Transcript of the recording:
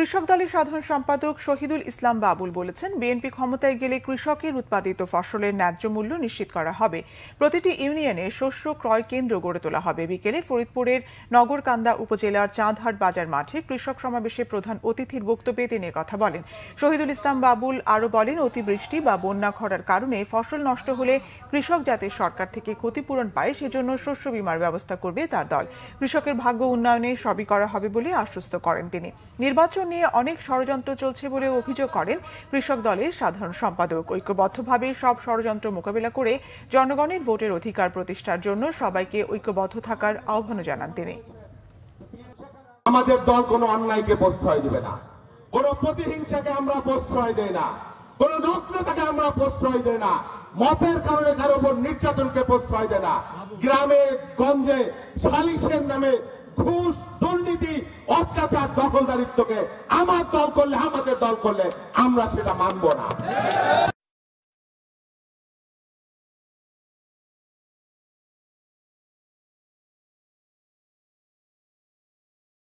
কৃষক দলের সাধারণ সম্পাদক শহীদুল ইসলাম বাবুল বলেছেন, বিএনপি ক্ষমতায় গেলে কৃষকের উৎপাদিত ফসলের ন্যায্য মূল্য নিশ্চিত করা হবে। প্রতিটি ইউনিয়নে শস্য ক্রয় কেন্দ্র গড়ে তোলা হবে। বিকেলে ফরিদপুরের নগরকান্দা উপজেলার চাঁদহাট বাজার মাঠে কৃষক সমাবেশে প্রধান অতিথির বক্তব্যে তিনি কথা বলেন। শহীদুল ইসলাম বাবুল আরও বলেন, অতিবৃষ্টি বা বন্যা খরার কারণে ফসল নষ্ট হলে কৃষক যাতে সরকার থেকে ক্ষতিপূরণ পায় সেজন্য শস্য বীমার ব্যবস্থা করবে তার দল। কৃষকের ভাগ্য উন্নয়নে সবই করা হবে বলে আশ্বস্ত করেন তিনি। নির্বাচন নিয়ে অনেক ষড়যন্ত্র চলছে বলে অভিযোগ করেন কৃষক দলের সাধারণ সম্পাদক। ঐক্যবদ্ধভাবে সব ষড়যন্ত্র মোকাবিলা করে জনগণের ভোটের অধিকার প্রতিষ্ঠার জন্য সবাইকে ঐক্যবদ্ধ থাকার আহ্বান জানান তিনি। আমাদের দল কোনো অন্যায়কে প্রশ্রয় দেবে না, কোনো প্রতিহিংসাকে আমরা প্রশ্রয় দেই না, কোনো নগ্নতাকে আমরা প্রশ্রয় দেই না, মতের কারণে কারো উপর নির্যাতনকে প্রশ্রয় দেয় না। গ্রামে গঞ্জে সালিশের নামে ঘুষ, দুর্নীতি, অত্যাচার, দখলদারিত্বকে আমার দল করলে, আমাদের দল করলে আমরা সেটা মানব না।